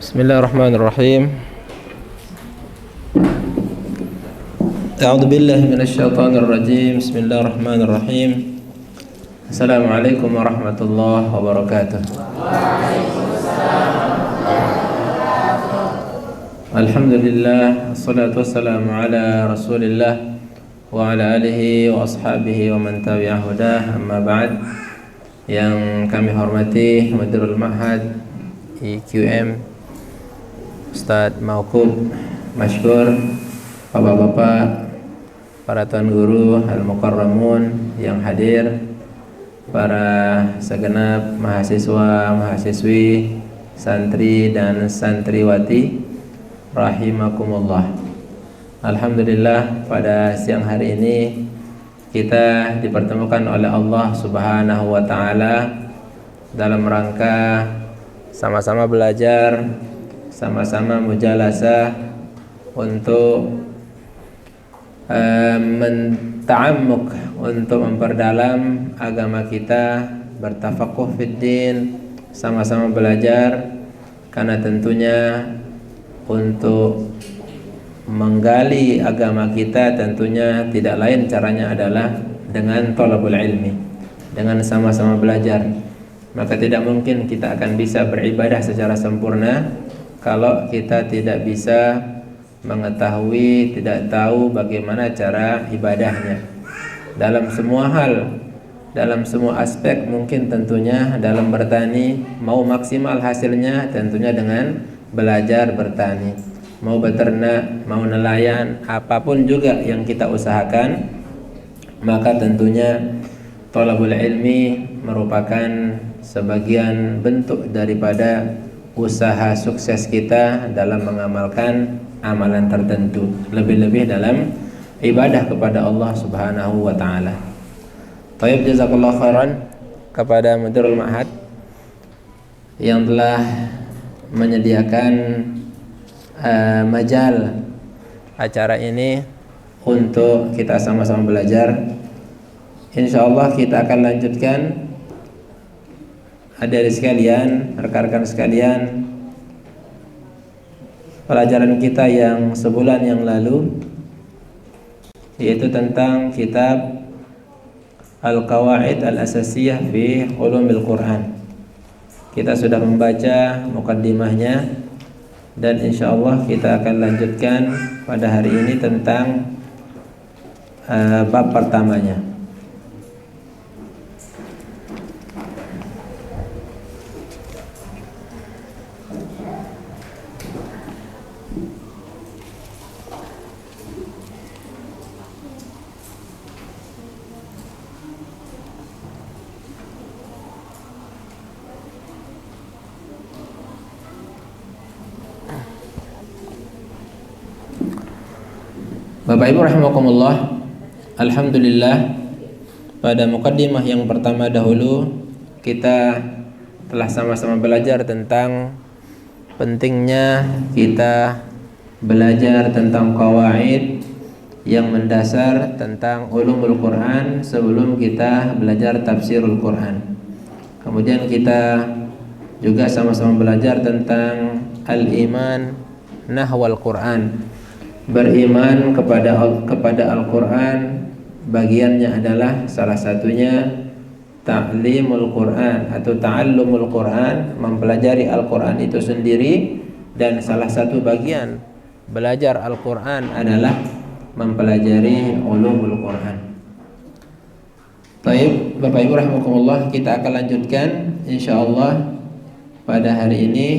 Bismillahirrahmanirrahim. A'udzu billahi minasyaitonir rajim. Bismillahirrahmanirrahim. Assalamualaikum warahmatullahi wabarakatuh. Alhamdulillah, wassalatu wassalamu ala Rasulillah wa ala alihi wa ashabihi wa man tabi'ah hudah. Amma ba'd. Yang kami hormati Mudirul Ma'had IQM Ustadz Mauqub Masykur, bapak-bapak, para tuan guru al-mukarramun yang hadir, para segenap mahasiswa, mahasiswi, santri dan santriwati rahimakumullah. Alhamdulillah, pada siang hari ini kita dipertemukan oleh Allah Subhanahu wa taala dalam rangka sama-sama belajar, sama-sama mujalasah untuk menta'ammuk, untuk memperdalam agama kita, bertafaquh fid din, sama-sama belajar, karena tentunya untuk menggali agama kita tentunya tidak lain caranya adalah dengan thalabul ilmi, dengan sama-sama belajar. Maka tidak mungkin kita akan bisa beribadah secara sempurna kalau kita tidak bisa mengetahui, tidak tahu bagaimana cara ibadahnya dalam semua hal, dalam semua aspek. Mungkin tentunya dalam bertani, mau maksimal hasilnya tentunya dengan belajar bertani, mau beternak, mau nelayan, apapun juga yang kita usahakan, maka tentunya thalabul ilmi merupakan sebagian bentuk daripada usaha sukses kita dalam mengamalkan amalan tertentu, lebih-lebih dalam ibadah kepada Allah Subhanahu wa taala. Baik, jazakallahu khairan kepada Mudirul Ma'had yang telah menyediakan majal acara ini untuk kita sama-sama belajar. Insyaallah kita akan lanjutkan, hadirin sekalian, rekan-rekan sekalian, pelajaran kita yang sebulan yang lalu, yaitu tentang kitab Al-Qawaid Al-Asasiyah fi Ulumil Quran. Kita sudah membaca mukaddimahnya, dan insyaallah kita akan lanjutkan pada hari ini tentang bab pertamanya. Bapak Ibu rahimakumullah, alhamdulillah, pada mukaddimah yang pertama dahulu kita telah sama-sama belajar tentang pentingnya kita belajar tentang qawaid yang mendasar tentang ulumul Quran sebelum kita belajar tafsirul Quran. Kemudian kita juga sama-sama belajar tentang al-iman nahwal Quran, beriman kepada Al-Quran. Bagiannya adalah salah satunya ta'limul Quran atau ta'allumul Quran, mempelajari Al-Quran itu sendiri, dan salah satu bagian belajar Al-Quran adalah mempelajari ulumul Quran. Baik, Bapak Ibu rahimakumullah, kita akan lanjutkan insyaallah pada hari ini.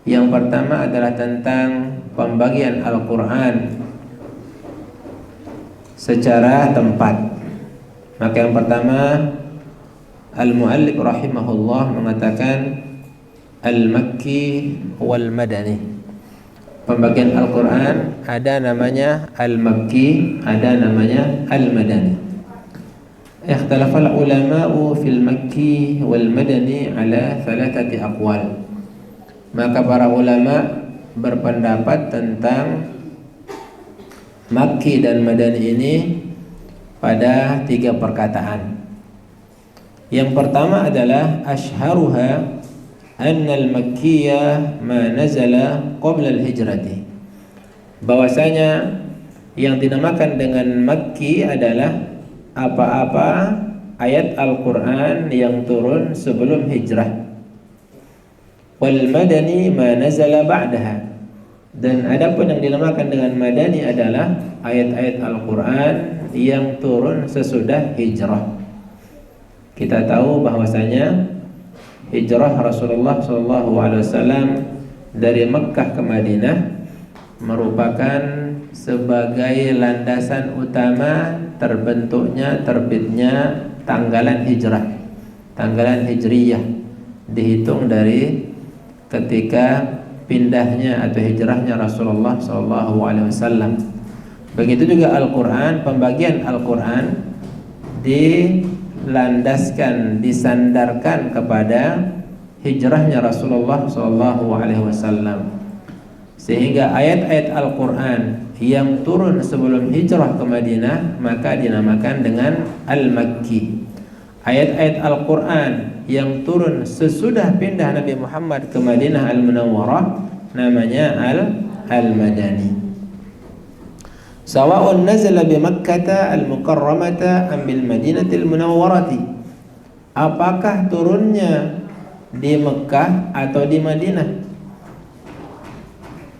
Yang pertama adalah tentang pembagian Al-Quran secara tempat. Maka yang pertama, Al-Mu'allif rahimahullah mengatakan Al-Makki wal-Madani. Pembagian Al-Quran ada namanya Al-Makki, ada namanya Al-Madani. Ikhtalafal ulama'u fil Makki wal-Madani ala thalathati aqwal. Maka para ulama berpendapat tentang Makki dan Madani ini pada 3 perkataan. Yang pertama adalah asyharuha annal makkiyah ma nazala qabla al-hijrati, bahwasanya yang dinamakan dengan Makki adalah apa-apa ayat Al-Quran yang turun sebelum hijrah. Wal madani ma nazala ba'daha, dan adapun yang dinamakan dengan Madani adalah ayat-ayat Al-Quran yang turun sesudah hijrah. Kita tahu bahwasanya hijrah Rasulullah SAW dari Mekkah ke Madinah merupakan sebagai landasan utama terbentuknya, terbitnya tanggalan hijrah, tanggalan hijriyah, dihitung dari ketika pindahnya atau hijrahnya Rasulullah SAW. Begitu juga Al-Quran, pembagian Al-Quran dilandaskan, disandarkan kepada hijrahnya Rasulullah SAW. Sehingga ayat-ayat Al-Quran yang turun sebelum hijrah ke Madinah maka dinamakan dengan Al-Makki. Ayat-ayat Al-Quran yang turun sesudah pindah Nabi Muhammad ke Madinah Al-Munawwarah namanya Al-Madani. Sawa'un nazala bi Makkah al-Mukarramata am bil Madinatil Munawwarati, apakah turunnya di Mekah atau di Madinah.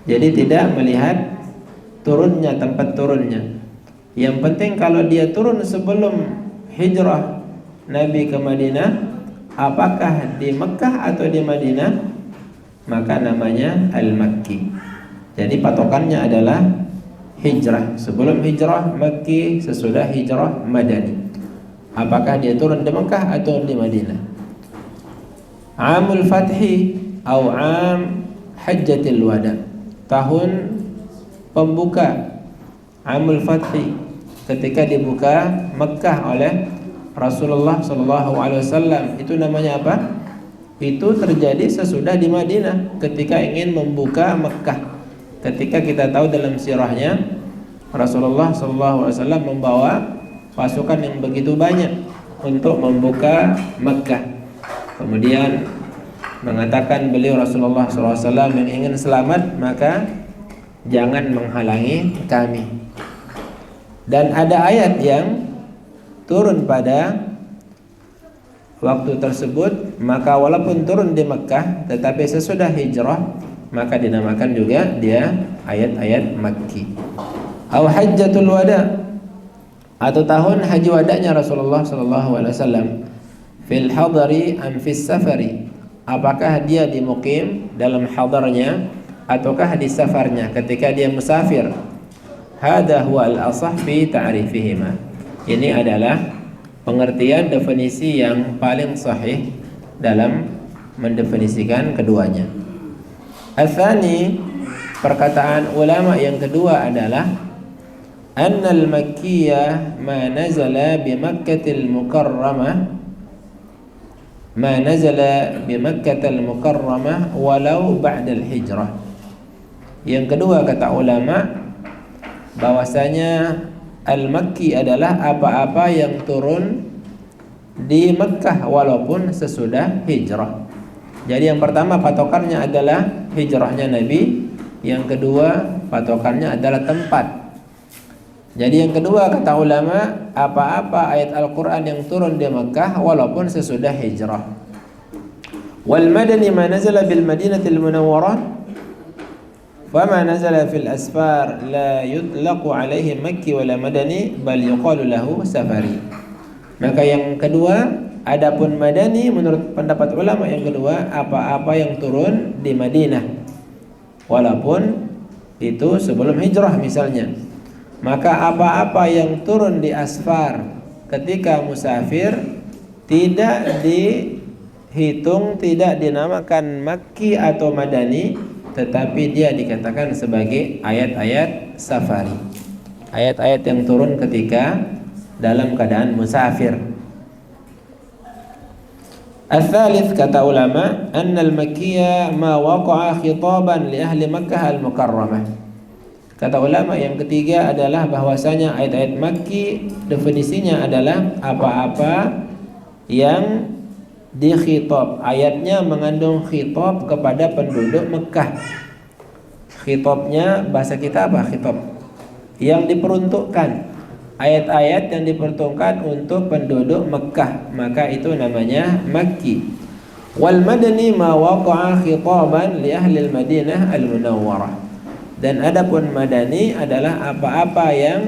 Jadi tidak melihat turunnya, tempat turunnya. Yang penting kalau dia turun sebelum hijrah Nabi ke Madinah, apakah di Mekah atau di Madinah, maka namanya Al-Makki. Jadi patokannya adalah hijrah. Sebelum hijrah Makki, sesudah hijrah Madani. Apakah dia turun di Mekah atau di Madinah. Amul Fathi atau Am Hajjatil Wada, tahun pembuka, Amul Fathi, ketika dibuka Mekah oleh Rasulullah SAW. Itu namanya apa? Itu terjadi sesudah di Madinah ketika ingin membuka Mekah. Ketika kita tahu dalam sirahnya Rasulullah SAW membawa pasukan yang begitu banyak untuk membuka Mekah. Kemudian mengatakan beliau Rasulullah SAW yang ingin selamat maka jangan menghalangi kami. Dan ada ayat yang turun pada waktu tersebut, maka walaupun turun di Mekah tetapi sesudah hijrah maka dinamakan juga dia ayat-ayat Makki. Au Hajjatul Wada, atau tahun haji wadanya Rasulullah SAW. Fil hadari am fis safari, apakah dia di mukim dalam hadarnya ataukah di safarnya ketika dia musafir. Hada huwa al-asah fi ta'rifihima. Ini adalah pengertian definisi yang paling sahih dalam mendefinisikan keduanya. Al-thani, perkataan ulama yang kedua adalah annal makkiyah ma nazala bi Makkatil Mukarramah, ma nazala bi Makkatil Mukarramah walau ba'dal hijrah. Yang kedua kata ulama bahwasanya Al-Makki adalah apa-apa yang turun di Mekkah walaupun sesudah hijrah. Jadi yang pertama patokannya adalah hijrahnya Nabi, yang kedua patokannya adalah tempat. Jadi yang kedua kata ulama, apa-apa ayat Al-Quran yang turun di Mekkah walaupun sesudah hijrah. Wal madani ma nazala bil Madinatil Munawwarah, fama nazala fil asfar la yutlaqu alaihi Makki wala Madani bal yuqalu lahu safari. Maka yang kedua, adapun Madani menurut pendapat ulama yang kedua, apa-apa yang turun di Madinah walaupun itu sebelum hijrah misalnya. Maka apa-apa yang turun di asfar ketika musafir tidak dihitung, tidak dinamakan Makki atau Madani, tetapi dia dikatakan sebagai ayat-ayat safari, ayat-ayat yang turun ketika dalam keadaan musafir. Al-thalith kata ulama, annal makkiyah ma waqa'a khitaban li ahli Makkah al-Mukarramah. Kata ulama yang ketiga adalah bahwasanya ayat-ayat Makki definisinya adalah apa-apa yang dikhitab. Ayatnya mengandung khitab kepada penduduk Mekah. Khitabnya bahasa kita apa? Khitab yang diperuntukkan, ayat-ayat yang diperuntukkan untuk penduduk Mekah, maka itu namanya Makki. Wal madani ma waqa'a khitaban li ahli al-Madinah al-Munawwarah. Dan adapun madani adalah apa-apa yang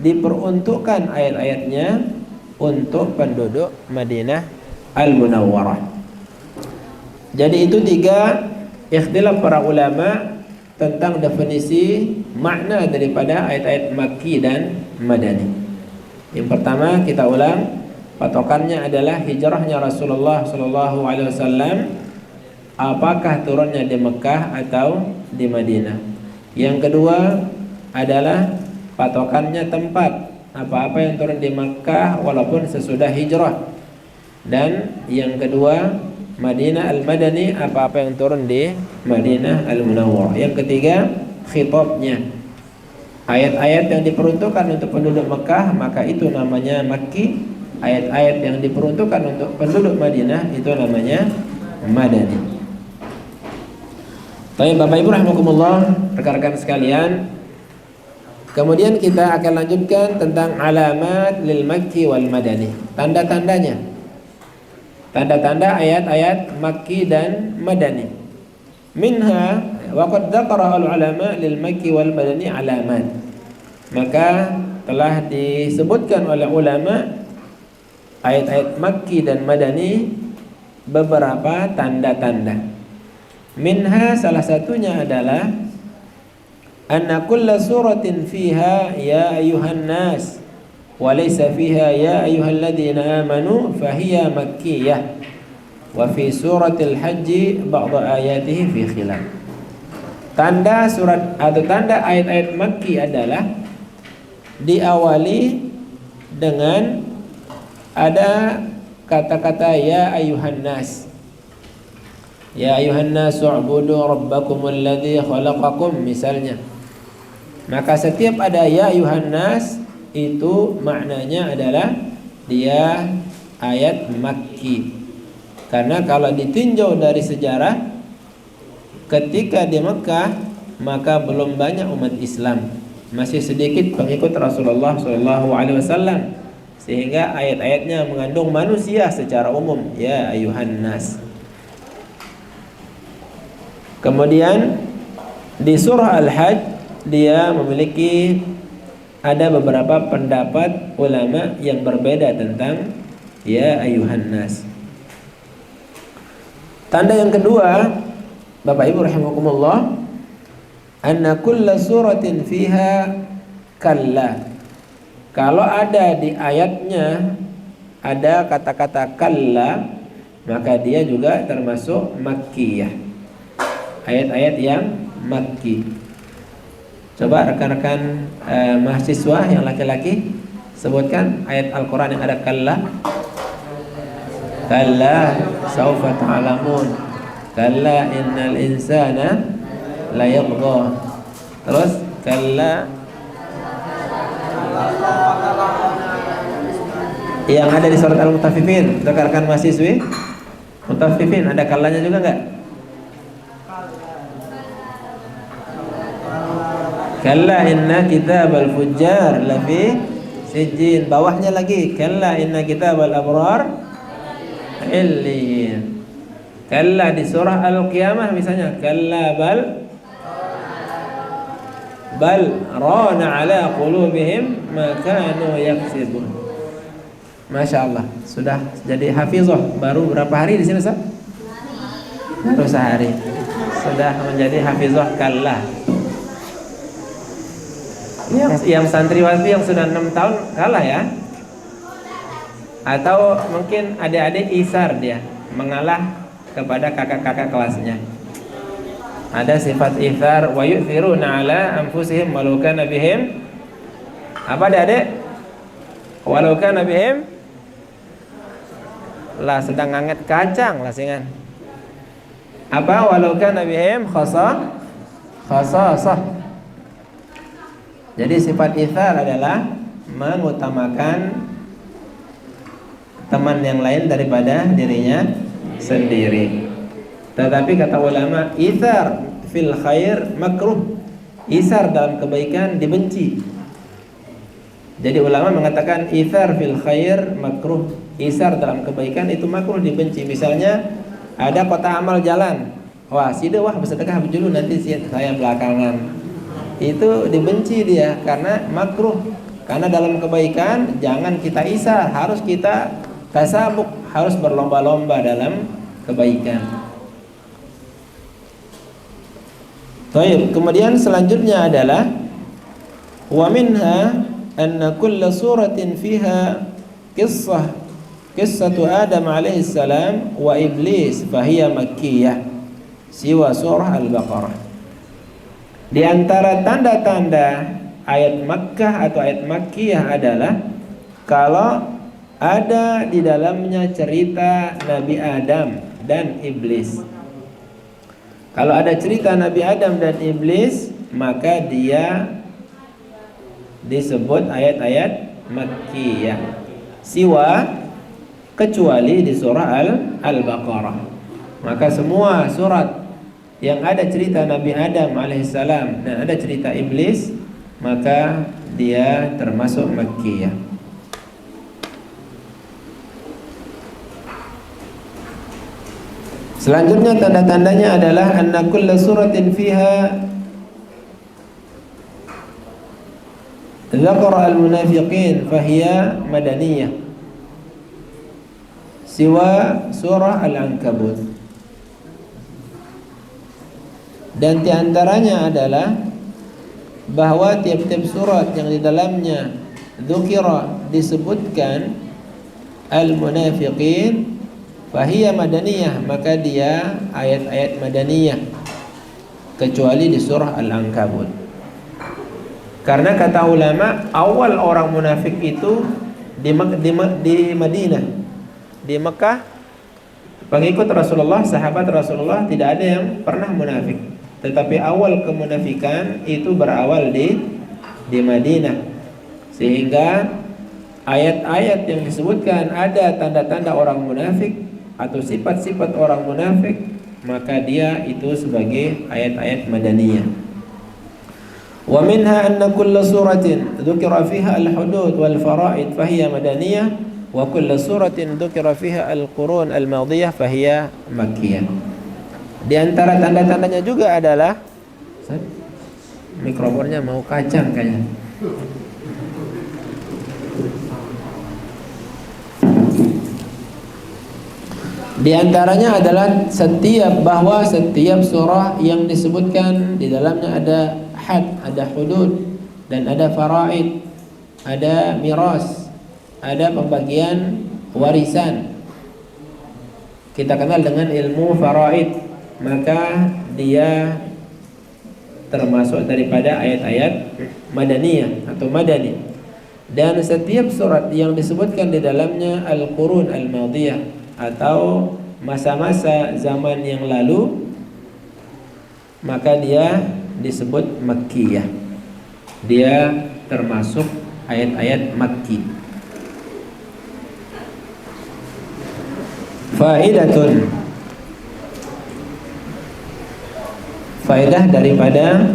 diperuntukkan ayat-ayatnya untuk penduduk Madinah al-Munawwarah. Jadi itu 3 ikhtilaf para ulama tentang definisi makna daripada ayat-ayat Makki dan Madani. Yang pertama kita ulang, patokannya adalah hijrahnya Rasulullah SAW, apakah turunnya di Mekah atau di Madinah. Yang kedua adalah patokannya tempat, apa-apa yang turun di Mekah walaupun sesudah hijrah. Dan yang kedua Madinah al-Madani, apa-apa yang turun di Madinah al-Munawwarah. Yang ketiga khitabnya, ayat-ayat yang diperuntukkan untuk penduduk Mekah, maka itu namanya Makki. Ayat-ayat yang diperuntukkan untuk penduduk Madinah itu namanya Madani. Baik Bapak Ibu rahimakumullah, rekan-rekan sekalian, kemudian kita akan lanjutkan tentang alamat lil Makki wal Madani, tanda-tandanya. Tanda-tanda ayat-ayat Makki dan Madani. Minha wa qad dzakara al-ulama lil Makki wal Madani alamat. Maka telah disebutkan oleh ulama ayat-ayat Makki dan Madani beberapa tanda-tanda. Minha salah satunya adalah anna kulla suratin fiha ya ayyuhan nas walaysa fiha ya ayyuhalladzina amanu fahiya makkiyah wa fi suratil hajji ba'da ayatihi fi khilaf. Tanda surat atau tanda ayat-ayat Makki adalah diawali dengan ada kata-kata ya ayyuhan nas. Ya ayyuhan nas u'budu rabbakumul ladzi khalaqakum misalnya. Maka setiap ada ya ayyuhan nas itu maknanya adalah dia ayat Makki. Karena kalau ditinjau dari sejarah, ketika di Mekah maka belum banyak umat Islam, masih sedikit pengikut Rasulullah SAW, sehingga ayat-ayatnya mengandung manusia secara umum, ya ayuhan nas. Kemudian di surah Al-Hajj dia memiliki ada beberapa pendapat ulama yang berbeda tentang ya ayuhan nas. Tanda yang kedua, Bapak Ibu rahimakumullah, anna kulla suratin fiha kalla. Kalau ada di ayatnya ada kata-kata kalla, maka dia juga termasuk makkiyah. Ayat-ayat yang Makki. Coba rekan-rekan mahasiswa yang laki-laki sebutkan ayat Al-Quran yang ada kalla. Kalla saufa ta'lamun. Kalla innal insana la yatgha. Terus kalla yang ada di surat Al-Mutaffifin, rekan-rekan mahasiswi. Mutaffifin ada kallanya juga enggak? Kalla inna kitabal fujjar lafi sijjin. Bawahnya lagi kalla inna kitabal abrar illiyin. Kalla di surah Al-Qiyamah misalnya kalla bal rana ala qulubihim ma kanu yaksibun. Masya Allah, sudah jadi hafizah baru berapa hari di sini Ustaz? Baru sehari sudah menjadi hafizah kalla. Yang santriwati yang sudah 6 tahun kalah ya. Atau mungkin adik-adik isar, dia mengalah kepada kakak-kakak kelasnya. Ada sifat ithar wa yu'thiruna ala anfusihim walau kana bihim. Apa adik-adik? Walau kana bihim lah sedang nganget kacang lah singan. Apa walau kana bihim khasasah. Jadi sifat ithar adalah mengutamakan teman yang lain daripada dirinya sendiri. Tetapi kata ulama, itsar fil khair makruh. Itsar dalam kebaikan dibenci. Jadi ulama mengatakan itsar fil khair makruh. Itsar dalam kebaikan itu makruh, dibenci. Misalnya ada kota amal jalan, wah sida wah bersedekah dulu nanti saya belakangan. Itu dibenci dia karena makruh. Karena dalam kebaikan jangan kita itsar, harus kita tasabuk, harus berlomba-lomba dalam kebaikan. Baik, kemudian selanjutnya adalah wa minha anna kulla suratin fiha qissatu Adam alaihi salam wa iblis fahiya makkiyah siwa surah Al-Baqarah. Di antara tanda-tanda ayat Makkah atau ayat Makkiyah adalah kalau ada di dalamnya cerita Nabi Adam dan iblis. Kalau ada cerita Nabi Adam dan iblis, maka dia disebut ayat-ayat Makkiyah. Siwa, kecuali di surah Al-Baqarah. Maka semua surat yang ada cerita Nabi Adam alaihissalam dan ada cerita iblis, maka dia termasuk Makkiyah. Selanjutnya tanda-tandanya adalah anna kulla suratin fiha dzakara al-munafiqin fahiya madaniyah siwa surah Al-Ankabut. Dan diantaranya adalah bahwa tiap-tiap surat yang di dalamnya dzukira disebutkan al-munafiqin fahiya madaniyah, maka dia ayat-ayat madaniyah, kecuali di surah Al-Ankabut. Karena kata ulama, awal orang munafik itu di Madinah, di Mekah, pengikut Rasulullah, sahabat Rasulullah tidak ada yang pernah munafik. Tetapi awal kemunafikan itu berawal di Madinah. Sehingga ayat-ayat yang disebutkan ada tanda-tanda orang munafik atau sifat-sifat orang munafik, maka dia itu sebagai ayat-ayat madaniyah. Wa minha anna kulla suratin dzukira fiha al-hudud wal fara'id fahiya madaniyah wa kulla suratin dzukira fiha al-qurun al-madiyah fahiya makkiyah. Di antara tanda-tandanya juga adalah mikrofonnya mau kacang kayaknya. Di antaranya adalah setiap surah yang disebutkan di dalamnya ada had, ada hudud, dan ada faraid, ada miras, ada pembagian warisan. Kita kenal dengan ilmu faraid, maka dia termasuk daripada ayat-ayat madaniyah atau madani. Dan setiap surat yang disebutkan di dalamnya al-qurun al-madiyah atau masa-masa zaman yang lalu, maka dia disebut Makkiyah. Dia termasuk ayat-ayat Makki. Faedah daripada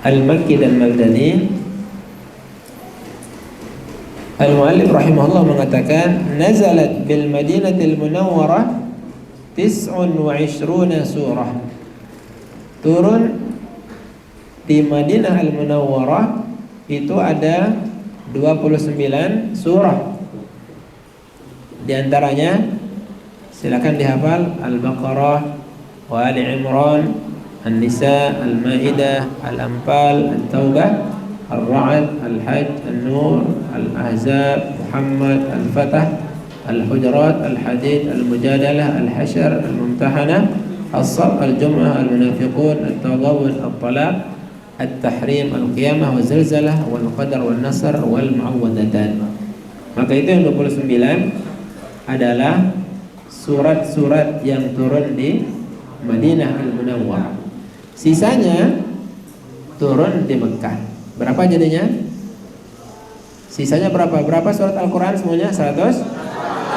Al-Makki dan Madani. Al-Muallif rahimahullah mengatakan nazalat bil Madinatil Munawwarah 29 surah. Turun di Madinah Al-Munawwarah itu ada 29 surah. Di antaranya silakan dihafal Al-Baqarah, wa Ali Imran, An-Nisa, Al-Maidah, Al-Anfal, At-Taubah, Al-Ra'd, Al-Hajj, An-Nur, Al-Ahzab, Muhammad, Al-Fatah, Al-Hujurat, Al-Hadid, Al-Mujadalah, Al-Hasyr, Al-Mumtahanah, As-Saff, Al-Jum'ah, Al-Munafiqun, At-Taghabun, At-Talaq, At-Tahrim, Al-Qiyamah, Wal-Zilzalah, Wal-Qadar, Wal-Nasr, Wal-Mu'awwadatan. Maka itu yang 29 adalah surat-surat yang turun di Madinah Al-Munawwarah. Sisanya turun di Mekah. Berapa jadinya? Sisanya berapa? Berapa surat Al-Quran semuanya? 100?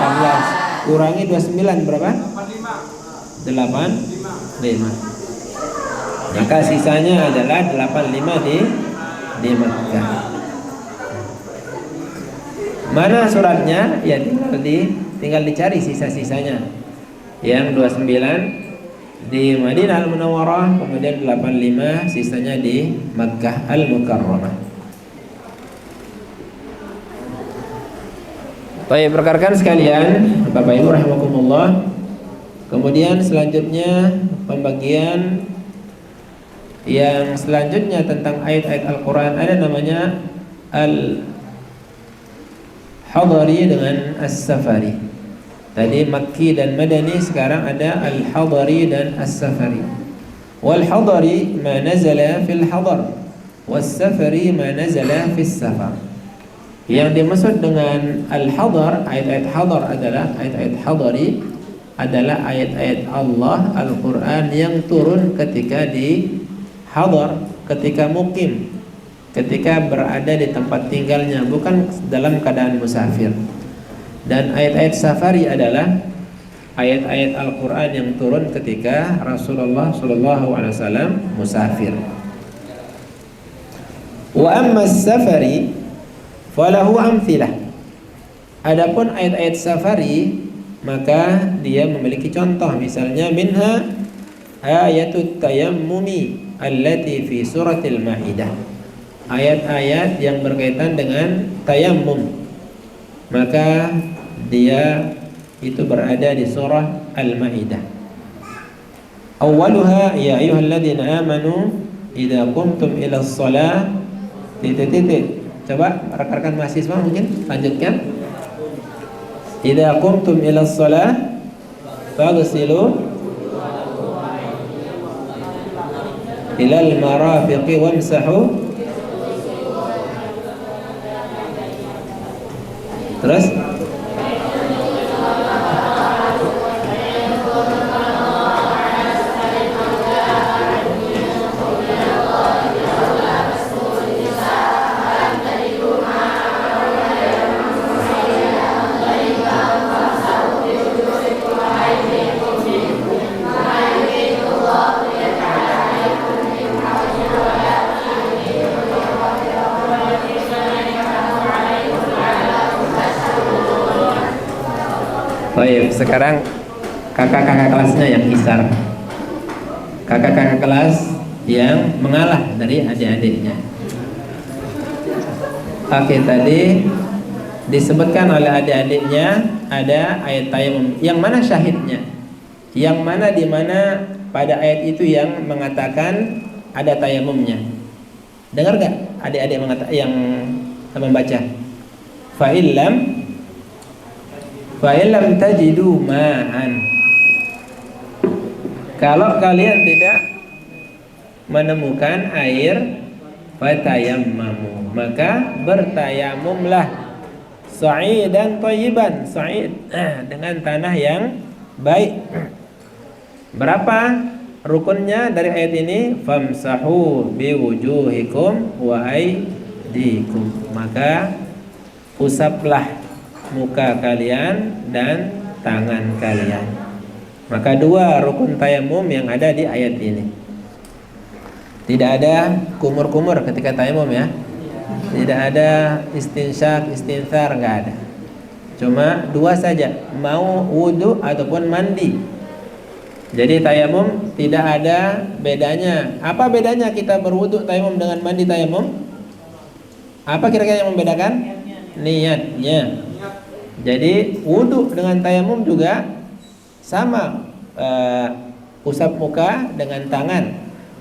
14 kurangi 29 berapa? 85. Maka sisanya adalah 85 di Makkah. Mana suratnya? Ya tinggal dicari sisa-sisanya. Yang 29 di Madinah Al-Munawwarah, kemudian 85 sisanya di Makkah Al-Mukarramah. Baik, rekan-rekan sekalian, Bapak Ibu rahimakumullah. Kemudian selanjutnya pembagian yang selanjutnya tentang ayat-ayat Al-Quran ada namanya Al-Hadari dengan As-Safari. Tadi Makki dan Madani, sekarang ada Al-Hadari dan As-Safari. Wal-Hadari ma nazala fil hadar, was-Safari ma nazala fis safar. Yang dimaksud dengan Al-Hadar, ayat-ayat hadar adalah ayat-ayat hadari, adalah ayat-ayat Allah Al-Quran yang turun ketika di hadar, ketika mukim, ketika berada di tempat tinggalnya, bukan dalam keadaan musafir. Dan ayat-ayat safari adalah ayat-ayat Al-Quran yang turun ketika Rasulullah SAW musafir. Wa amma safari falahu amthilah. Adapun ayat-ayat safari, maka dia memiliki contoh. Misalnya minha ayatut tayammumi allati fi suratil Maidah. Ayat-ayat yang berkaitan dengan tayammum, maka dia itu berada di surah Al-Maidah. Awwaluha ya ayyuhalladzina amanu idza qumtum ila shalah titik. Coba rekan-rekan mahasiswa mungkin lanjutkan. Idza qumtum ila shalah faghsilu ilal marafiqi wamsahu. Terus baik, sekarang kakak-kakak kelasnya yang isar, kakak-kakak kelas yang mengalah dari adik-adiknya. Oke, tadi disebutkan oleh adik-adiknya ada ayat tayammum. Yang mana syahidnya? Yang mana di mana pada ayat itu yang mengatakan ada tayamumnya? Dengar gak adik-adik yang membaca? Fa'ilam tajidu ma'an. Kalau kalian tidak menemukan air, fatayammamu, maka bertayamumlah sa'idan thayyiban, sa'id dengan tanah yang baik. Berapa rukunnya dari ayat ini? Famsahu biwujuhikum wa aydikum, maka usaplah muka kalian dan tangan kalian. Maka dua rukun tayamum yang ada di ayat ini. Tidak ada kumur-kumur ketika tayamum ya. Tidak ada istinsyak, istinthar, enggak ada. Cuma dua saja, mau wudu ataupun mandi. Jadi tayamum tidak ada bedanya. Apa bedanya kita berwudu tayamum dengan mandi tayamum? Apa kira-kira yang membedakan? Niatnya. Jadi wudu dengan tayamum juga sama, usap muka dengan tangan,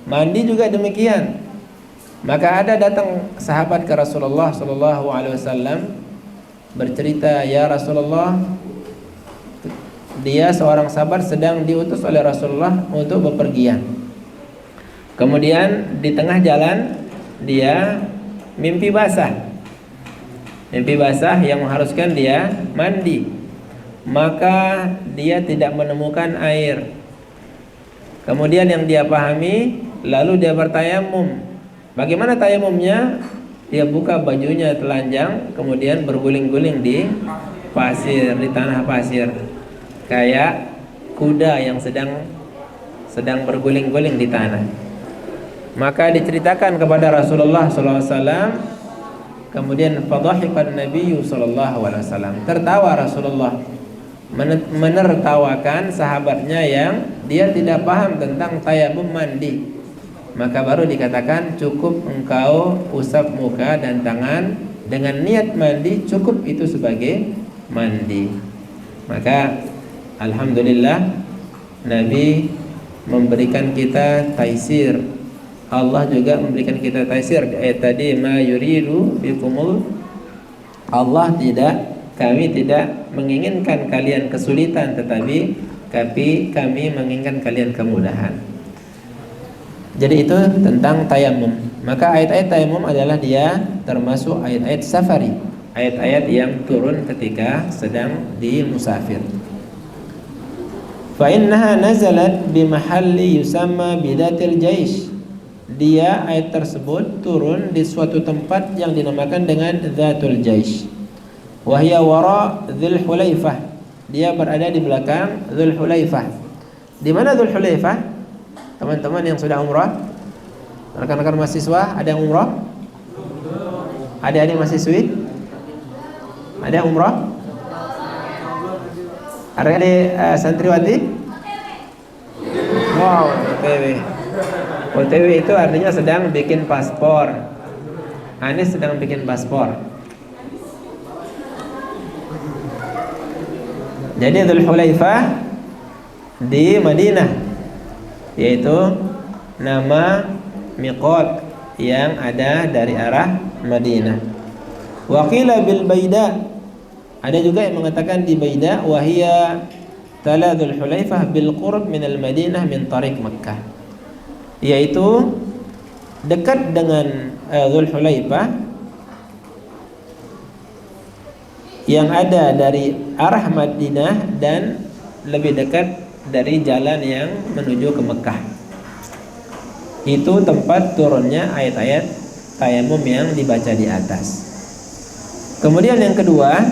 mandi juga demikian. Maka ada datang sahabat ke Rasulullah SAW bercerita, ya Rasulullah, dia seorang sahabat sedang diutus oleh Rasulullah untuk bepergian. Kemudian di tengah jalan dia mimpi basah. Mimpi basah yang mengharuskan dia mandi. Maka dia tidak menemukan air. Kemudian yang dia pahami, lalu dia bertayamum. Bagaimana tayamumnya? Dia buka bajunya telanjang, kemudian berguling-guling di pasir, di tanah pasir, kayak kuda yang sedang berguling-guling di tanah. Maka diceritakan kepada Rasulullah SAW, kemudian fadhahiqan Nabi SAW, tertawa Rasulullah menertawakan sahabatnya yang dia tidak paham tentang tayamum mandi. Maka baru dikatakan cukup engkau usap muka dan tangan dengan niat mandi, cukup itu sebagai mandi. Maka alhamdulillah Nabi memberikan kita taisir. Allah juga memberikan kita taisir di ayat tadi, ma yuridu bikumul, kami tidak menginginkan kalian kesulitan, tetapi kami menginginkan kalian kemudahan. Jadi itu tentang tayamum. Maka ayat-ayat tayamum adalah dia termasuk ayat-ayat safari, ayat-ayat yang turun ketika sedang di musafir. Fa innaha nazalat bi mahalli yusamma bidatil jaish. Dia ayat tersebut turun di suatu tempat yang dinamakan dengan Dzatul Jaish. Wa hiya wara Dzul Hulaifah. Dia berada di belakang Dzul Hulaifah. Di mana Dzul Hulaifah? Teman-teman yang sudah umrah, rekan-rekan mahasiswa, ada yang umrah? Adik-adik mahasiswi? Ada yang umrah? Adik-adik santriwati? Wow, OTW. OTW itu artinya sedang bikin paspor. Anis sedang bikin paspor. Jadi Dzul Hulaifah di Madinah, yaitu nama miqat yang ada dari arah Madinah. Wa qila bil Baida, ada juga yang mengatakan di Baida, wa hiya tala Dzul Hulaifah bil qurb min al Madinah min tariq Makkah, yaitu dekat dengan Dzul Hulaifah yang ada dari arah Madinah dan lebih dekat dari jalan yang menuju ke Mekah. Itu tempat turunnya ayat-ayat tayamum yang dibaca di atas. Kemudian yang kedua,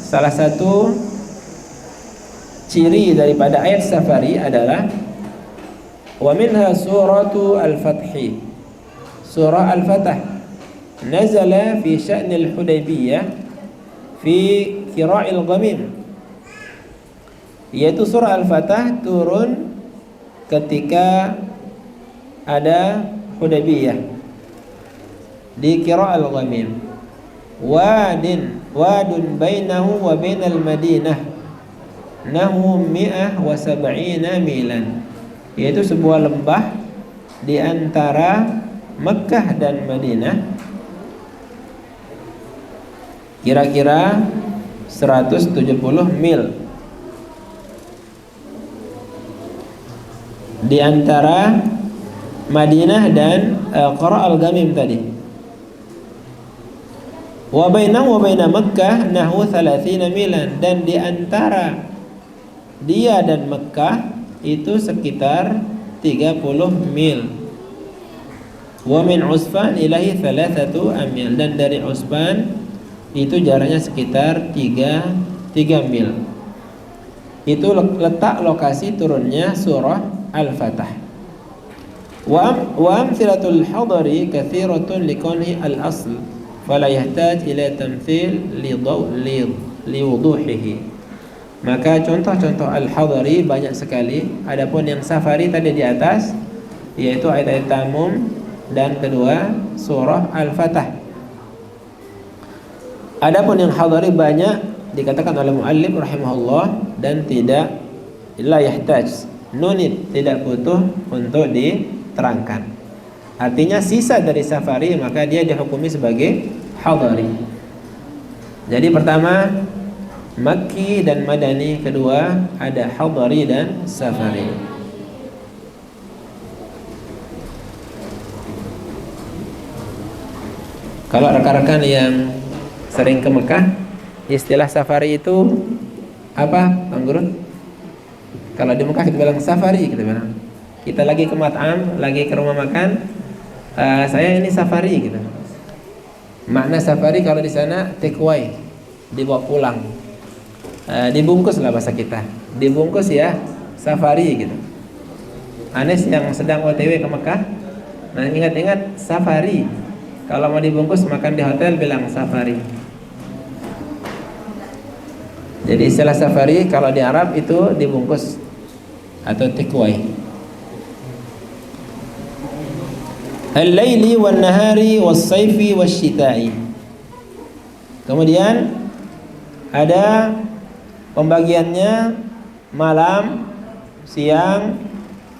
salah satu ciri daripada ayat safari adalah wa minha suratu al-fathi. Surah al-Fatah nazala fi sya'nil Hudaybiyah fi Qira'il Ghamim, yaitu surah Al-Fatah turun ketika ada Hudaybiyah di Qira'il Ghamim. Wadun bainahu wa bainal Madinah nahu 170 milan, yaitu sebuah lembah di antara Mekkah dan Madinah, kira-kira 170 mil. Di antara Madinah dan Qira'il Ghamim tadi. Wa bainahu wa baina Makkah nahu 30 milan, dan di antara dia dan Mekkah itu sekitar 30 mil. Wa min Usfan ilahi 3 amil, dan dari Usfan itu jaraknya sekitar 3 mil. Itu letak lokasi turunnya surah Al-Fatah. Wa amthilatul hadari katsiratun liqanhi al-asl fala yahtaj ila tamthil liwuduhihi. Maka contoh-contoh al-hadari banyak sekali. Adapun yang safari tadi di atas, yaitu ayat-ayat tamum, dan kedua surah Al-Fatah. Adapun yang hadari banyak dikatakan oleh muallif rahimahullah, dan tidak la yahtaj, nunit, tidak butuh untuk diterangkan. Artinya sisa dari safari maka dia dihukumi sebagai hadari. Jadi pertama Makki dan Madani, kedua ada hadari dan safari. Kalau rekan-rekan yang sering ke Mekah, istilah safari itu apa, Bang Guru? Kalau di Mekah kita bilang safari, kita bilang kita lagi ke mat'am, lagi ke rumah makan, saya ini safari gitu. Makna safari kalau di sana take away, dibawa pulang. dibungkus lah bahasa kita, dibungkus ya safari gitu. Anis yang sedang OTW ke Mekah, nah ingat-ingat safari. Kalau mau dibungkus makan di hotel bilang safari. Jadi istilah safari kalau di Arab itu dibungkus atau takeaway. Al-laili wan nahari was saifi wasyita'i. Kemudian ada pembagiannya malam, siang,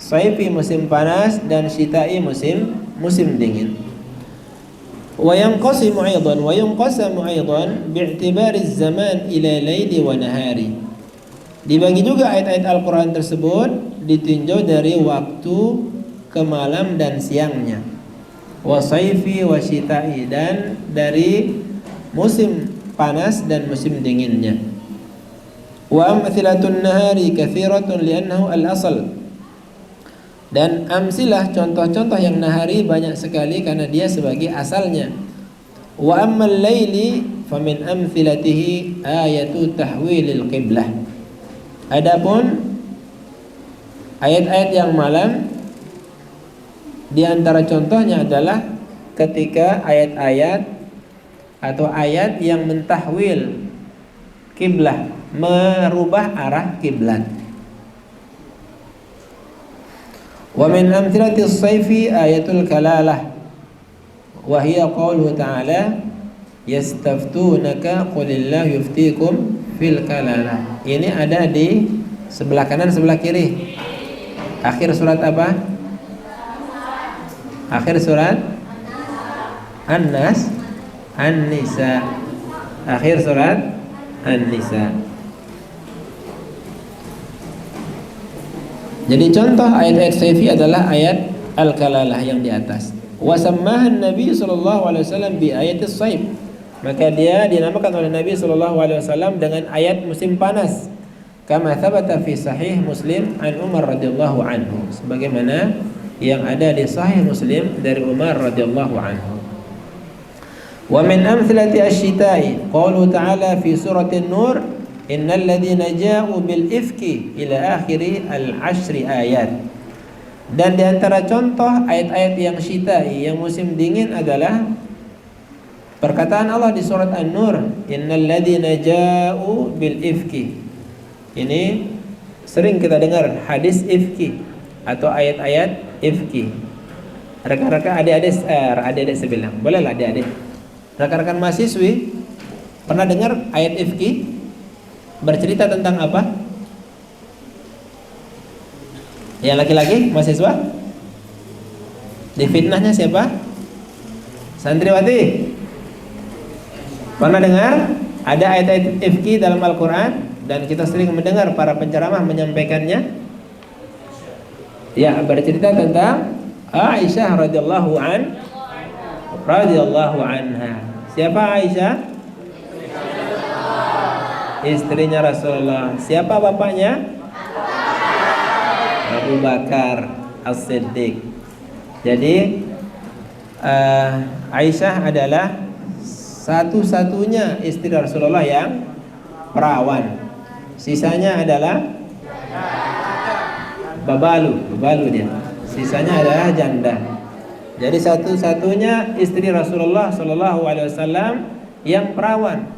saifi musim panas dan syita'i musim dingin. Wa yanqasimu aidan bi'tibari az-zaman ila laili wa nahari. Dibagi juga ayat-ayat Al-Qur'an tersebut ditinjau dari waktu ke malam dan siangnya. Wa saifi wa syita'i, dan dari musim panas dan musim dinginnya. Wa amthilatun nahari katsiratun li'annahu al-asl. Dan amsilah contoh-contoh yang nahari banyak sekali karena dia sebagai asalnya. Wa ammal laili famin amthilatihi ayatu tahwilil qiblah. Adapun ayat-ayat yang malam di antara contohnya adalah ketika ayat-ayat atau ayat yang mentahwil kiblah, merubah arah kiblat. Wa min amthilatis sayfi ayatul kalalah wa hiya qauluhu ta'ala yastaftunaka qulillahu yuftikum fil kalalah. Ini ada di sebelah kanan sebelah kiri. Akhir surat apa? Akhir surat An-Nas, An-Nisa. Akhir surat An-Nisa. Jadi contoh ayat-ayat sayfi adalah ayat Al-Kalalah yang di atas. Wa sammahan Nabi sallallahu alaihi wasallam bi ayatis sayf. Maka dia dinamakan oleh Nabi sallallahu alaihi wasallam dengan ayat musim panas. Kama thabata fi sahih Muslim an Umar radhiyallahu anhu. Sebagaimana yang ada di sahih Muslim dari Umar radhiyallahu anhu. Wa min amthilati asy-syita'i qaulu ta'ala fi surati An-Nur innal ladzina ja'u bil ifki ila akhiri al-ashri ayat. Dan di antara contoh ayat-ayat yang syita'i yang musim dingin adalah perkataan Allah di surat An-Nur, innal ladzina ja'u bil ifki. Ini sering kita dengar hadis ifki atau ayat-ayat ifki. Rekan-rekan adik-adik saya bilang, bolehlah adik-adik. Rekan-rekan mahasiswi pernah dengar ayat ifki? Bercerita tentang apa? Yang laki-laki mahasiswa? Difitnahnya siapa? Santriwati. Pernah dengar? Ada ayat-ayat ifki dalam Al-Quran dan kita sering mendengar para penceramah menyampaikannya. Ya, bercerita tentang Aisyah radhiyallahu anha. Siapa Aisyah? Istrinya Rasulullah. Siapa bapaknya? Abu Bakar As-Siddiq. Jadi Aisyah adalah satu-satunya istri Rasulullah yang perawan. Sisanya adalah babalu dia. Sisanya adalah janda. Jadi satu-satunya istri Rasulullah sallallahu alaihi wasallam yang perawan.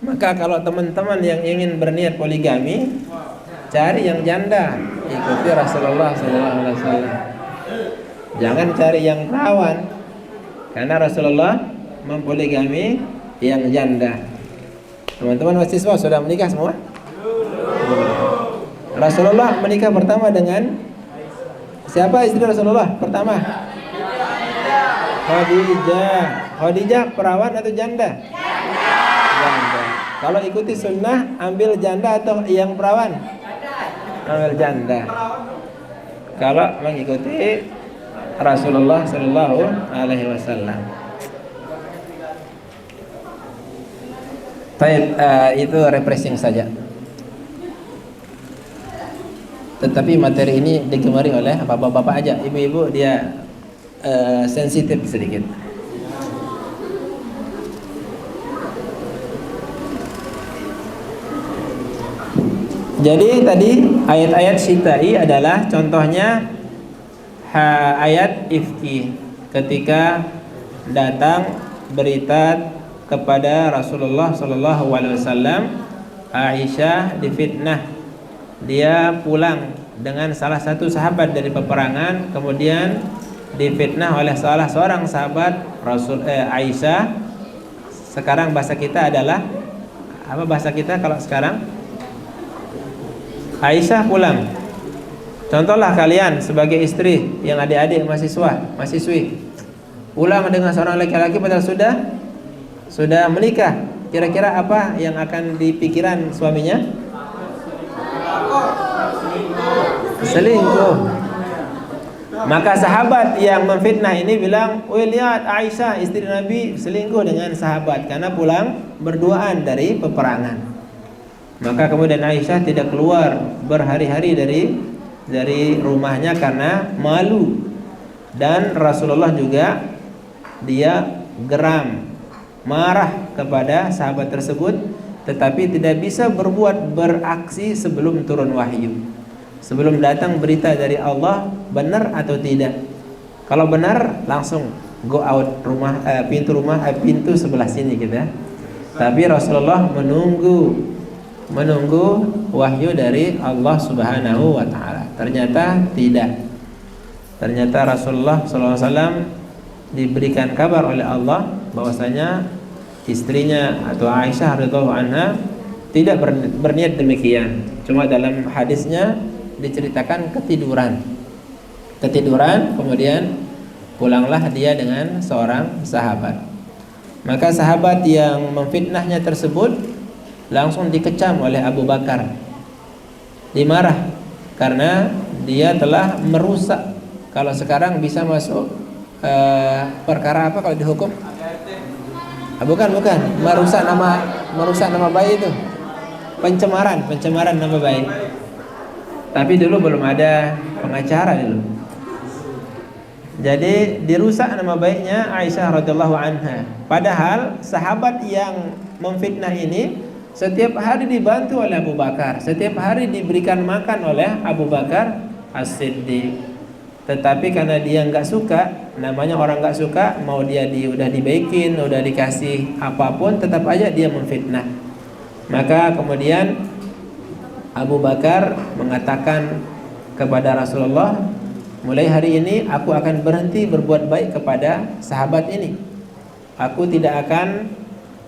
Maka kalau teman-teman yang ingin berniat poligami, cari yang janda, ikuti Rasulullah SAW. Jangan cari yang perawan, karena Rasulullah mempoligami yang janda. Teman-teman mahasiswa sudah menikah semua? Rasulullah menikah pertama dengan siapa istri Rasulullah pertama? Khadijah perawan atau janda? Janda. Kalau ikuti sunnah, ambil janda atau yang perawan? Ambil janda. Kalau mengikuti Rasulullah Sallallahu Alaihi Wasallam. Itu refreshing saja. Tetapi materi ini digemari oleh bapak-bapak aja. Ibu-ibu dia sensitif sedikit. Jadi tadi ayat-ayat syitai adalah contohnya ayat ifki, ketika datang berita kepada Rasulullah Shallallahu Alaihi Wasallam, Aisyah difitnah, dia pulang dengan salah satu sahabat dari peperangan, kemudian difitnah oleh salah seorang sahabat Aisyah. Sekarang bahasa kita adalah apa bahasa kita kalau sekarang? Aisyah pulang. Contohlah kalian sebagai istri yang adik-adik mahasiswi pulang dengan seorang laki-laki padahal sudah menikah. Kira-kira apa yang akan dipikiran suaminya? Selingkuh. Maka sahabat yang memfitnah ini bilang, "Woi, lihat Aisyah istri Nabi selingkuh dengan sahabat karena pulang berduaan dari peperangan." Maka kemudian Aisyah tidak keluar berhari-hari dari rumahnya karena malu. Dan Rasulullah juga dia geram, marah kepada sahabat tersebut, tetapi tidak bisa beraksi sebelum turun wahyu, sebelum datang berita dari Allah benar atau tidak. Kalau benar langsung go out pintu sebelah sini gitu ya. Tapi Rasulullah menunggu wahyu dari Allah Subhanahu wa taala. Ternyata tidak. Ternyata Rasulullah SAW diberikan kabar oleh Allah bahwasanya istrinya atau Aisyah radhiyallahu anha tidak berniat demikian. Cuma dalam hadisnya diceritakan ketiduran, kemudian pulanglah dia dengan seorang sahabat. Maka sahabat yang memfitnahnya tersebut langsung dikecam oleh Abu Bakar, dimarah karena dia telah merusak. Kalau sekarang bisa masuk perkara apa kalau dihukum? Bukan, merusak nama baik itu, pencemaran nama baik. Tapi dulu belum ada pengacara dulu. Jadi dirusak nama baiknya Aisyah radhiyallahu anha. Padahal sahabat yang memfitnah ini setiap hari dibantu oleh Abu Bakar, setiap hari diberikan makan oleh Abu Bakar As-Siddiq. Tetapi karena dia nggak suka, namanya orang nggak suka, mau dia udah dibaikin, udah dikasih apapun, tetap aja dia memfitnah. Maka kemudian Abu Bakar mengatakan kepada Rasulullah, mulai hari ini aku akan berhenti berbuat baik kepada sahabat ini. Aku tidak akan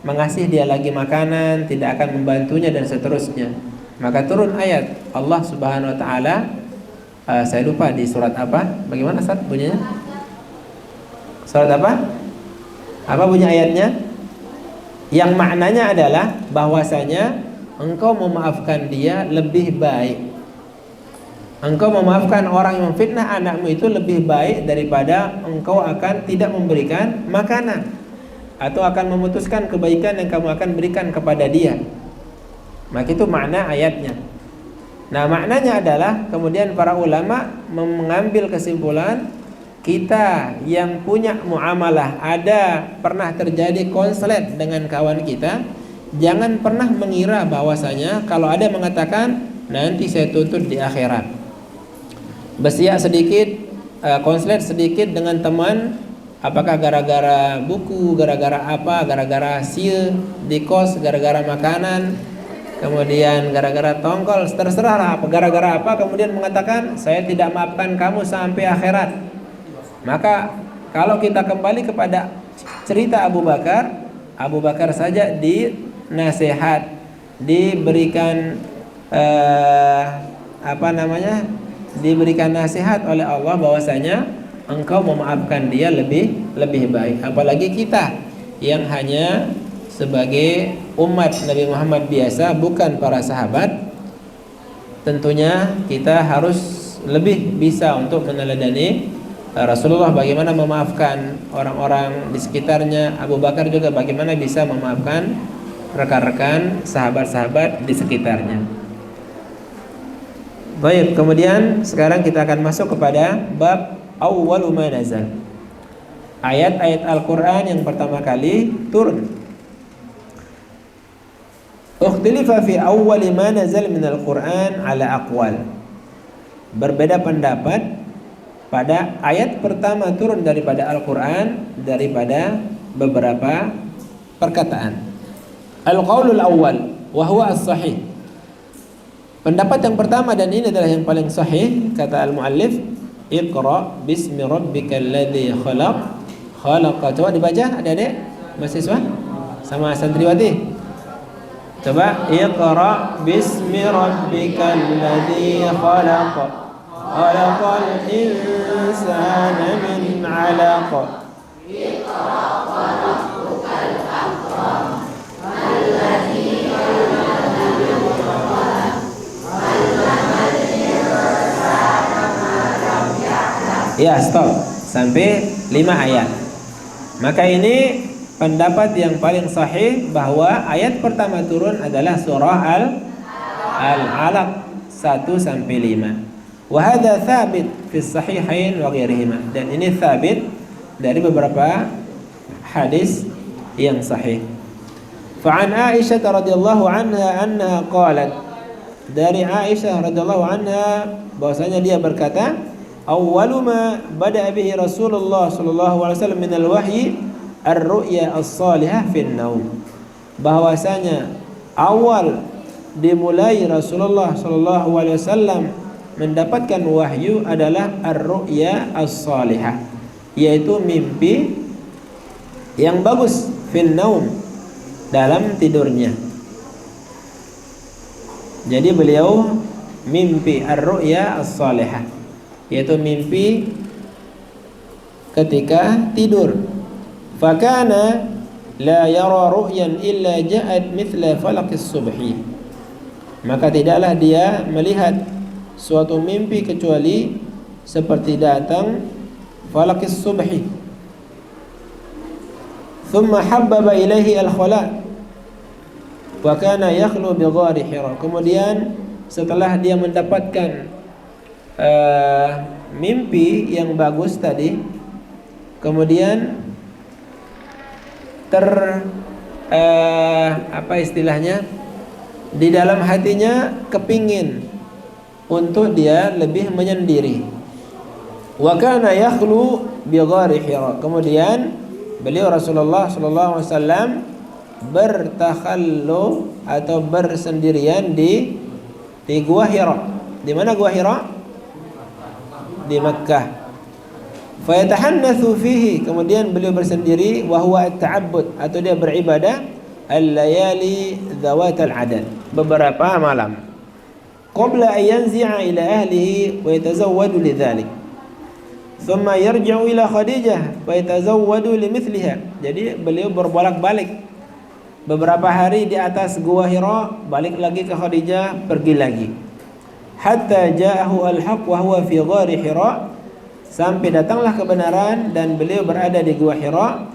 mengasih dia lagi makanan, tidak akan membantunya dan seterusnya. Maka turun ayat Allah Subhanahu wa taala, saya lupa di surat apa. Bagaimana Ustaz bunyinya? Surat apa? Apa bunyi ayatnya? Yang maknanya adalah bahwasanya engkau memaafkan dia lebih baik. Engkau memaafkan orang yang memfitnah anakmu itu lebih baik daripada engkau akan tidak memberikan makanan atau akan memutuskan kebaikan yang kamu akan berikan kepada dia. Maka itu makna ayatnya. Nah, maknanya adalah kemudian para ulama mengambil kesimpulan, kita yang punya muamalah, ada pernah terjadi konslet dengan kawan kita, jangan pernah mengira bahwasanya kalau ada mengatakan nanti saya tuntut di akhirat, bersiak sedikit, konslet sedikit dengan teman, apakah gara-gara buku, gara-gara apa, gara-gara sil di kos, gara-gara makanan, kemudian gara-gara tongkol, terserah lah, gara-gara apa, kemudian mengatakan saya tidak maafkan kamu sampai akhirat. Maka kalau kita kembali kepada cerita Abu Bakar saja dinasihat, diberikan diberikan nasihat oleh Allah bahwasanya engkau memaafkan dia lebih baik. Apalagi kita yang hanya sebagai umat Nabi Muhammad biasa, bukan para sahabat. Tentunya kita harus lebih bisa untuk meneladani Rasulullah bagaimana memaafkan orang-orang di sekitarnya. Abu Bakar juga bagaimana bisa memaafkan rekan-rekan sahabat-sahabat di sekitarnya. Baik, kemudian sekarang kita akan masuk kepada bab awwalu ma nazal. Ayat-ayat Al-Qur'an yang pertama kali turun. Ukhtilifa fi awwal ma nazal min al-Qur'an ala aqwal. Berbeda pendapat pada ayat pertama turun daripada Al-Qur'an daripada beberapa perkataan. Al-qaulul awwal wa huwa as-sahih. Pendapat yang pertama dan ini adalah yang paling sahih, kata al-muallif, Iqra bismi rabbikal ladzi khalaq. Khalaqa. Coba dibaca adik-adik mahasiswa sama santriwati. Coba Iqra bismi rabbikal ladzi khalaq. Khalaqal insana min 'alaq. Iqra wa rabbukal akram. Alladzi 'allama bil qalam. 'Allamal insana ma lam ya'lam. Ya, stop. Sampai 5 ayat. Maka ini pendapat yang paling sahih bahwa ayat pertama turun adalah surah Al-Alaq 1 sampai 5. Wa hadza thabit fi sahihain wa ghairihima. Dan ini thabit dari beberapa hadis yang sahih. Fa an Aisyah radhiyallahu anha annaha qalat. Dari Aisyah radhiyallahu anha bahwasanya dia berkata, awwalu ma bada'a bihi Rasulullah sallallahu alaihi wasallam min al-wahyi ar-ru'ya as-salihah fi an-naum. Bahwasanya awal dimulai Rasulullah sallallahu alaihi wasallam mendapatkan wahyu adalah ar-ru'ya as-salihah, yaitu mimpi yang bagus fi an-naum, dalam tidurnya. Jadi beliau mimpi ar-ru'ya as-salihah, yaitu mimpi ketika tidur. Fakana la yara ru'yan illa ja'at mithla falaqis subhi. Maka tidaklah dia melihat suatu mimpi kecuali seperti datang falaqis subhi. Thumma habbaba ilaihi al-khala wa kana yakhlu bi ghari Hira. Kemudian setelah dia mendapatkan mimpi yang bagus tadi, kemudian apa istilahnya, di dalam hatinya kepingin untuk dia lebih menyendiri. Wa kana yakhlu bi ghari Hira. Kemudian beliau Rasulullah sallallahu alaihi wasallam bertakhallu atau bersendirian di Gua Hira. Di mana Gua Hira? Di Makkah. Fayatahannatsu fihi, kemudian beliau bersendiri, wa huwa at-ta'abbud, atau dia beribadah al-layali dzawatal adad, beberapa malam. Qabla an yanzi'a ila ahlihi wa yatazawwadu lidzalik. Thumma yarji'u ila Khadijah wa yatazawwadu limithliha. Jadi beliau berbolak-balik beberapa hari di atas Gua Hira, balik lagi ke Khadijah, pergi lagi. Hatta ja'ahu al-haq wa huwa fi ghari Hira, sampai datanglah kebenaran dan beliau berada di Gua Hira.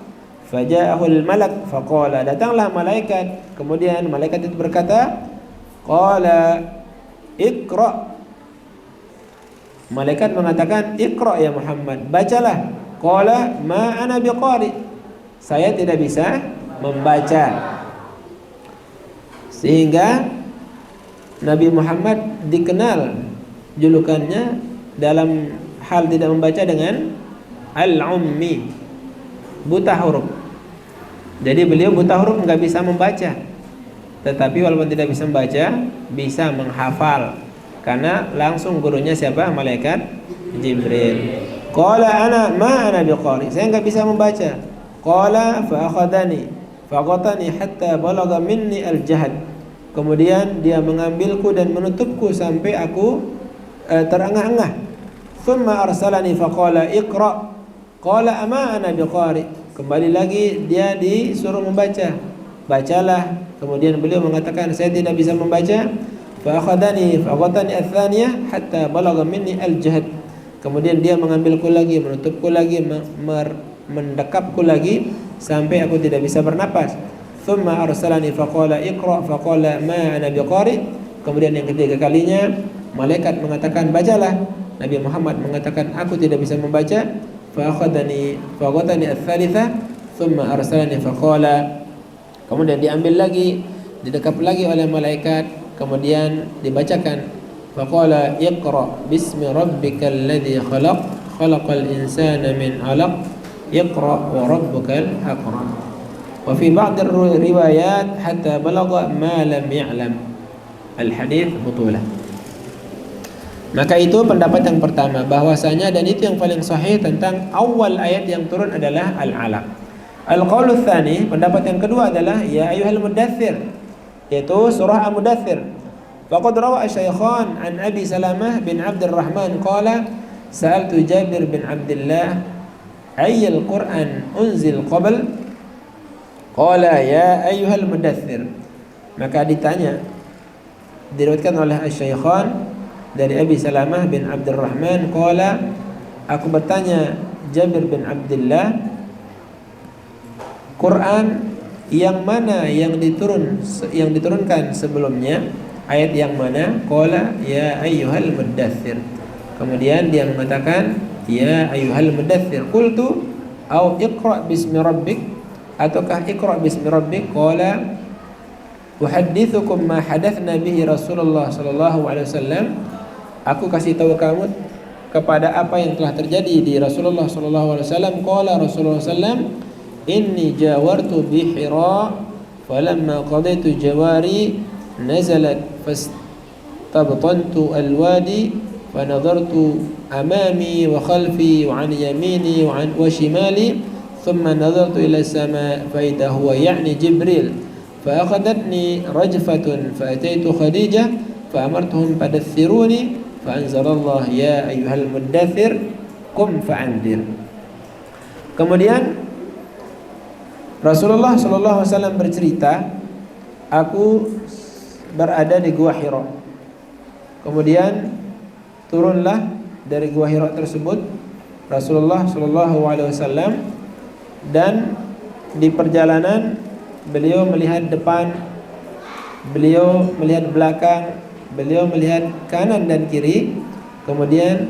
Faja'ahu al-malak faqala, datanglah malaikat, kemudian malaikat itu berkata, qala iqra. Malaikat mengatakan, iqra ya Muhammad, bacalah. Qala ma ana biqari, saya tidak bisa membaca. Sehingga Nabi Muhammad dikenal julukannya dalam hal tidak membaca dengan al-ummi, buta huruf. Jadi beliau buta huruf, nggak bisa membaca, tetapi walaupun tidak bisa membaca, bisa menghafal, karena langsung gurunya siapa? Malaikat Jibril. Qala ana ma ana biqari, saya nggak bisa membaca. Qala fa akhadani faqatani hatta balagha minni al-jahd. Kemudian dia mengambilku dan menutupku sampai aku terengah-engah. Thumma arsalani faqala iqra. Qala ama ana biqari. Kembali lagi dia disuruh membaca, bacalah. Kemudian beliau mengatakan, saya tidak bisa membaca. Fa akhadani faqatani ats-tsaniyah hatta balagha minni al-jahd. Kemudian dia mengambilku lagi, menutupku lagi, mendekapku lagi sampai aku tidak bisa bernapas. Thumma arsalani faqala iqra faqala ma ana biqari. Kemudian yang ketiga kalinya malaikat mengatakan, bacalah. Nabi Muhammad mengatakan, aku tidak bisa membaca. Fa akhadani faqatani ats-tsalitsah thumma arsalani faqala. Kemudian diambil lagi didekap lagi oleh malaikat, kemudian dibacakan, faqala iqra bismi rabbikal ladzi khalaq khalaqal insana min 'alaq iqra wa rabbukal akram. Wa fi ba'd riwayat hatta balagha ma lam ya'lam. Al-hadits butulah. Maka itu pendapat yang pertama, bahwasanya dan itu yang paling sahih tentang awal ayat yang turun adalah Al-Alaq. Al-qaulu tsani, pendapat yang kedua adalah ya ayyuhal mudaththir, yaitu surah Al-Mudaththir. Faqad rawa asy-syaikhan an Abi Salamah bin Abdurrahman qala sa'altu Jabir bin Abdullah ayyul Qur'an unzil qabl qala ya ayyuhal mudaththir. Maka ditanya, diriwayatkan oleh asy-syaikhan dari Abi Salamah bin Abdurrahman qala, aku bertanya Jabir bin Abdullah, Quran yang mana yang diturunkan sebelumnya, ayat yang mana? Qala ya ayyuhal mudaththir. Kemudian dia mengatakan ya ayyuhal mudaththir. Qultu au iqra bismi rabbik, ataukah iqra bismi rabbik? Qala uhaddithukum ma hadatsna bihi Rasulullah sallallahu alaihi wasallam. Aku kasih tahu kamu kepada apa yang telah terjadi di Rasulullah sallallahu alaihi wasallam. Qala Rasulullah sallam, inni jawartu bi Hira falamma qadaitu jawari nazalat fastabtantu alwadi fanadartu amami wa khalfi wa an yamini wa shimali thumma nadartu ila as-sama fa idha huwa ya'ni Jibril fa akhadhatni rajfatun fa ataitu Khadijah fa amartuhum fadaththiruni fa anzalallah ya ayyuhal muddaththir qum fa'andir. Kemudian Rasulullah sallallahu alaihi wasallam bercerita, aku berada di Gua Hira. Kemudian turunlah dari Gua Hira tersebut Rasulullah sallallahu alaihi wasallam, dan di perjalanan beliau melihat depan, beliau melihat belakang, beliau melihat kanan dan kiri, kemudian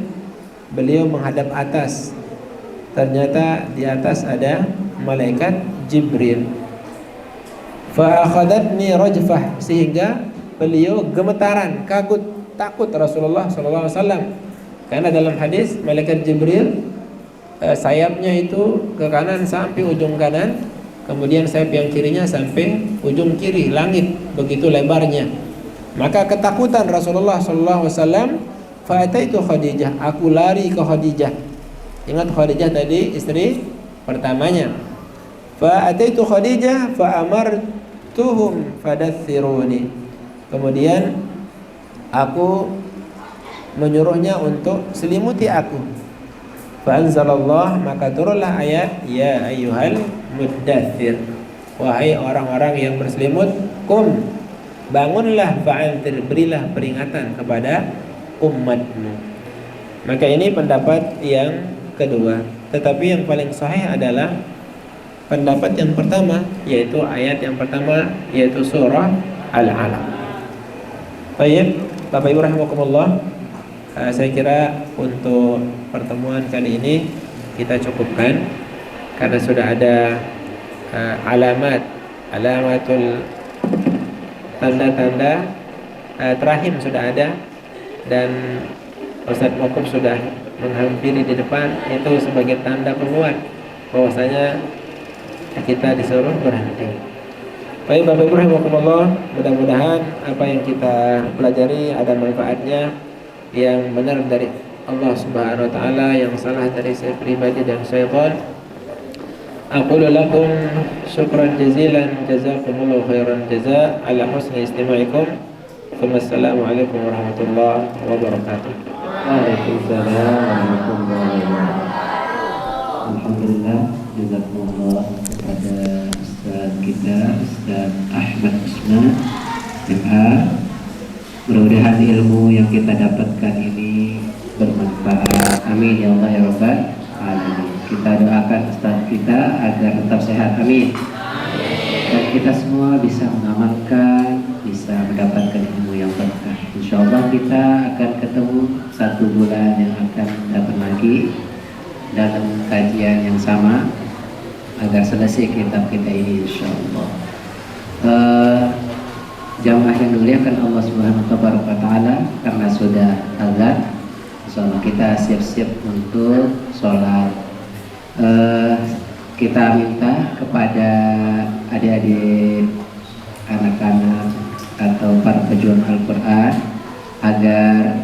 beliau menghadap atas. Ternyata di atas ada malaikat Jibril. Fa akhadatni rajfah, sehingga beliau gemetaran, kagut, takut Rasulullah sallallahu alaihi wasallam. Karena dalam hadis malaikat Jibril sayapnya itu ke kanan sampai ujung kanan, kemudian sayap yang kirinya sampai ujung kiri langit, begitu lebarnya. Maka ketakutan Rasulullah sallallahu alaihi wasallam, fa ataitu Khadijah, aku lari ke Khadijah. Ingat Khadijah tadi istri pertamanya. Fa ataitu Khadijah fa amartuhum fadaththiruni. Kemudian aku menyuruhnya untuk selimuti aku. Fa anzalallah, maka turunlah ayat ya ayyuhal muddaththir, wahai orang-orang yang berselimut, kum, bangunlah, fa'anzir, berilah peringatan kepada umatmu. Maka ini pendapat yang kedua, tetapi yang paling sahih adalah pendapat yang pertama, yaitu ayat yang pertama, yaitu surah Al-Alaq. Baik, Bapak Ibu rahimakumullah, saya kira untuk pertemuan kali ini kita cukupkan, karena sudah ada alamatul tanda-tanda terahim sudah ada, dan Ustaz Mokub sudah menghampiri di depan, itu sebagai tanda penguat bahwasanya kita disuruh berhenti. Baik Bapak Ibu rahimakumullah, mudah-mudahan apa yang kita pelajari ada manfaatnya, yang benar dari Allah Subhanahu wa taala, yang salah dari saya pribadi dan syaitan. Aqulu lakum syukran jazilan, jazakumullahu khairan jazaa ala husni istima'ikum. Wassalamualaikum warahmatullahi wabarakatuh. Waalaikumsalam warahmatullahi wabarakatuh. Alhamdulillah, jazakumullah kepada Ustaz kita, Ustaz Ahmad Usman MA. Mudah-mudahan ilmu yang kita dapatkan ini bermanfaat. Amin ya Allah ya Rabbal alamin. Kita doakan Ustaz kita agar tetap sehat. Amin. Dan kita semua bisa mengamalkan, bisa mendapatkan ilmu yang berkah. Insyaallah kita akan ketemu 1 bulan yang akan datang lagi dalam kajian yang sama agar selesai kitab kita ini insyaallah. Jamaah yang dimuliakan Allah Subhanahu wa taala, karena sudah azan, insyaallah kita siap-siap untuk sholat. Kita minta kepada adik-adik, anak-anak atau para pejuang Al-Quran agar